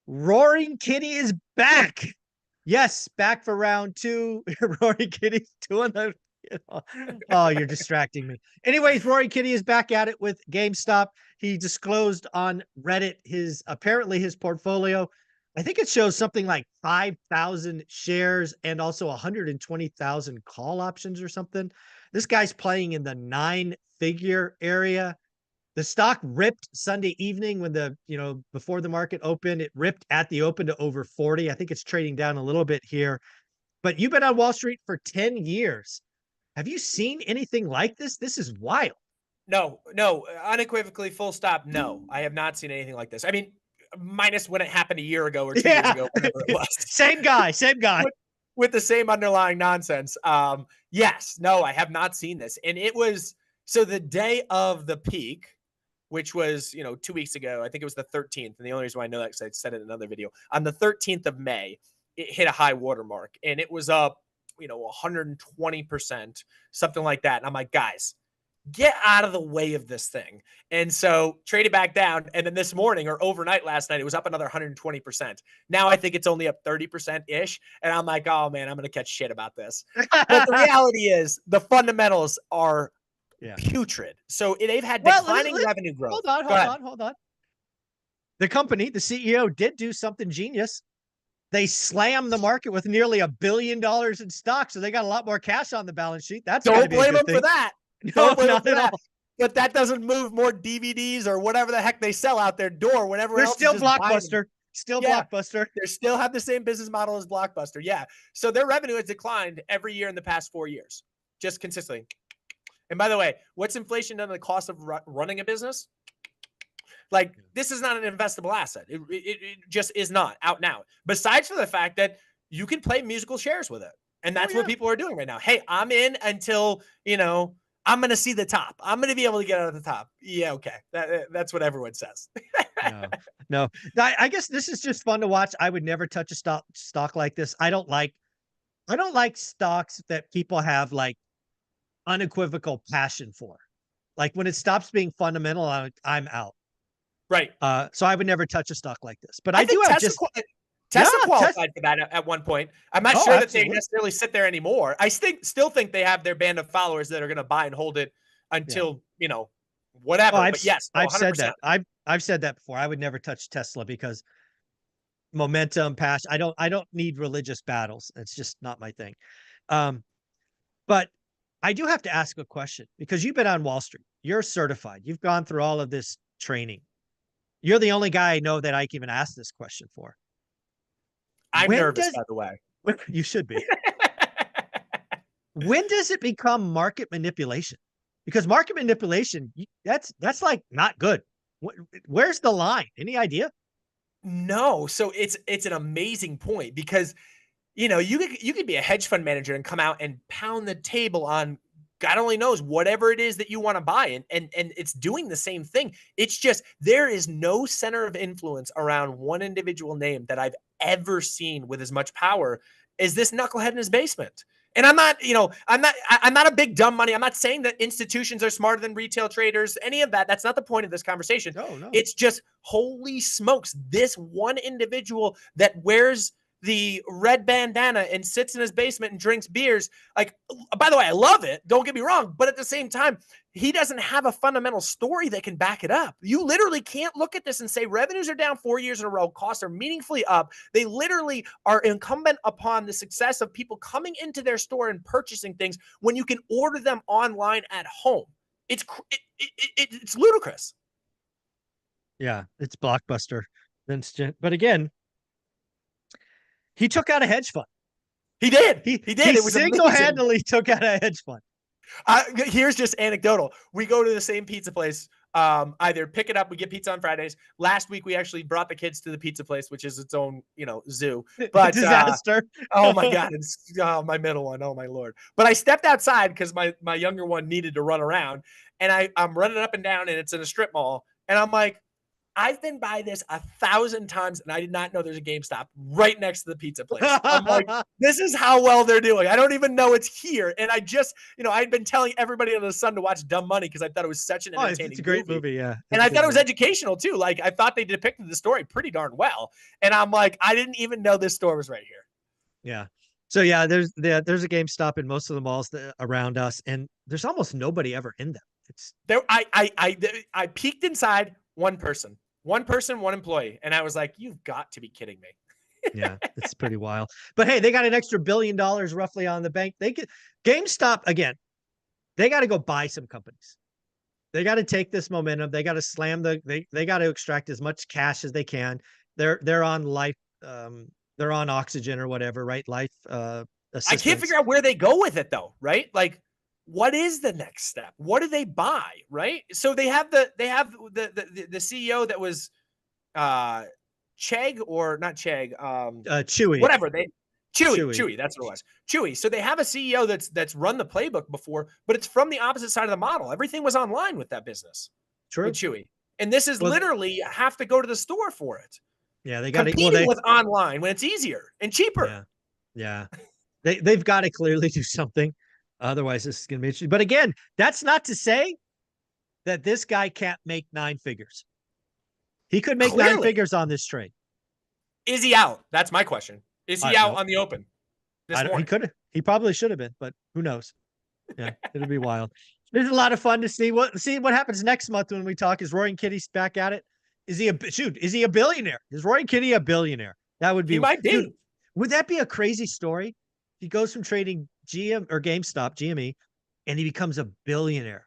Roaring Kitty is back. Yes, back for round two. Roaring Kitty's doing the. Oh, you're distracting me. Anyways, Roaring Kitty is back at it with GameStop. He disclosed on Reddit apparently his portfolio. I think it shows something like 5,000 shares and also 120,000 call options or something. This guy's playing in the 9-figure area. The stock ripped Sunday evening when before the market opened, it ripped at the open to over 40. I think it's trading down a little bit here, but you've been on Wall Street for 10 years. Have you seen anything like this? This is wild. No, unequivocally, full stop. No, I have not seen anything like this. I mean, minus when it happened a year ago or 2 years ago, whatever it was. Same guy. With the same underlying nonsense. Yes, no, I have not seen this. And it was, so the day of the peak, which was, 2 weeks ago, I think it was the 13th. And the only reason why I know that is I said it in another video. On the 13th of May, it hit a high watermark and it was up, 120%, something like that. And I'm like, guys, get out of the way of this thing. And so traded back down. And then this morning or overnight last night, it was up another 120%. Now I think it's only up 30% ish. And I'm like, oh man, I'm going to catch shit about this. But the reality is the fundamentals are putrid. So they've had declining revenue growth. Hold on. The company, the CEO did do something genius. They slammed the market with nearly $1 billion in stock. So they got a lot more cash on the balance sheet. Don't blame them for that. No, not at all. But that doesn't move more DVDs or whatever the heck they sell out their door whenever they're still Blockbuster. Blockbuster. They still have the same business model as Blockbuster. Yeah. So their revenue has declined every year in the past 4 years, just consistently. And by the way, what's inflation done to the cost of running a business? Like, this is not an investable asset. It just is not out now. Besides for the fact that you can play musical shares with it. And that's what people are doing right now. Hey, I'm in until, I'm going to see the top. I'm going to be able to get out of the top. Yeah, okay. That's what everyone says. No. I guess this is just fun to watch. I would never touch a stock like this. I don't like stocks that people have like unequivocal passion for. Like when it stops being fundamental, I'm out. Right. So I would never touch a stock like this. But I do have Tesla qualified for that at one point. I'm not sure that they necessarily sit there anymore. I still think they have their band of followers that are going to buy and hold it until, whatever. But yes, I've said that. I've said that before. I would never touch Tesla because momentum, passion. I don't need religious battles. It's just not my thing. But I do have to ask a question because you've been on Wall Street. You're certified. You've gone through all of this training. You're the only guy I know that I can even ask this question for. I'm nervous, by the way. You should be. When does it become market manipulation? Because market manipulation, that's like not good. Where's the line? Any idea? No. So it's an amazing point because, you could be a hedge fund manager and come out and pound the table on God only knows whatever it is that you want to buy. And it's doing the same thing. It's just, there is no center of influence around one individual name that I've ever seen with as much power as this knucklehead in his basement. And I'm not a big dumb money. I'm not saying that institutions are smarter than retail traders, any of that. That's not the point of this conversation. No. It's just, holy smokes, this one individual that wears the red bandana and sits in his basement and drinks beers. Like, by the way, I love it. Don't get me wrong. But at the same time, he doesn't have a fundamental story that can back it up. You literally can't look at this and say revenues are down 4 years in a row. Costs are meaningfully up. They literally are incumbent upon the success of people coming into their store and purchasing things when you can order them online at home. It's ludicrous. Yeah, it's Blockbuster. But again, he took out a hedge fund. He did. He did. He single-handedly took out a hedge fund. Here's just anecdotal. We go to the same pizza place. Either pick it up. We get pizza on Fridays. Last week, we actually brought the kids to the pizza place, which is its own, zoo. But disaster. Oh my God. It's my middle one. Oh my Lord. But I stepped outside because my younger one needed to run around, and I'm running up and down, and it's in a strip mall. And I'm like, I've been by this 1,000 times and I did not know there's a GameStop right next to the pizza place. I'm like, this is how well they're doing. I don't even know it's here. And I just, I'd been telling everybody under the sun to watch Dumb Money because I thought it was such an entertaining it's a great movie. Yeah. And I thought it was educational too. Like I thought they depicted the story pretty darn well. And I'm like, I didn't even know this store was right here. Yeah. So yeah, there's a GameStop in most of the malls around us, and there's almost nobody ever in them. It's there. I peeked inside. One person, one employee, and I was like, "You've got to be kidding me." Yeah, it's pretty wild. But hey, they got an extra $1 billion roughly on the bank. They could GameStop again. They got to go buy some companies. They got to take this momentum. They got to slam they got to extract as much cash as they can. They're on life. They're on oxygen or whatever, right? Life assistance. I can't figure out where they go with it though, right? Like, what is the next step? What do they buy, right? So they have the CEO that was Chegg or not Chegg, Chewy. Whatever Chewy, that's what it was. Chewy. So they have a CEO that's run the playbook before, but it's from the opposite side of the model. Everything was online with that business. True. With Chewy. And this is literally have to go to the store for it. Yeah, they got to compete with online when it's easier and cheaper. Yeah. They've got to clearly do something. Otherwise, this is going to be interesting. But again, that's not to say that this guy can't make 9 figures. He could make 9 figures on this trade. Is he out? That's my question. Is he out on the open this morning? He could. He probably should have been, but who knows? Yeah, it'll be wild. There's a lot of fun to see what happens next month when we talk. Is Roaring Kitty's back at it? Is he a billionaire? Is Roaring Kitty a billionaire? That would be. He might be. Dude, would that be a crazy story? He goes from trading GameStop, GME, and he becomes a billionaire.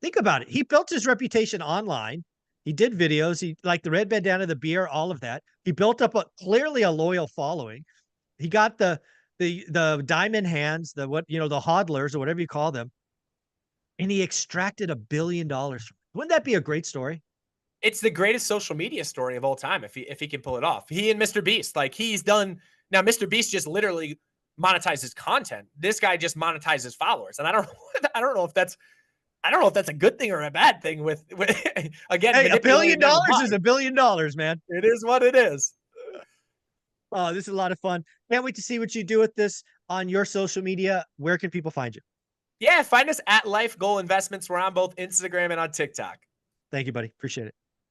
Think about it. He built his reputation online. He did videos. He like the red bandana, the beer, all of that. He built up clearly a loyal following. He got the diamond hands, the hodlers or whatever you call them, and he extracted $1 billion from it. Wouldn't that be a great story? It's the greatest social media story of all time if he can pull it off. He and Mr. Beast, like he's done. Now Mr. Beast just literally monetizes content. This guy just monetizes followers, and I don't know if that's a good thing or a bad thing. With again, hey, $1 billion is $1 billion, man. It is what it is. Oh, this is a lot of fun. Can't wait to see what you do with this on your social media. Where can people find you? Yeah, find us at LifeGoal Investments. We're on both Instagram and on TikTok. Thank you, buddy. Appreciate it.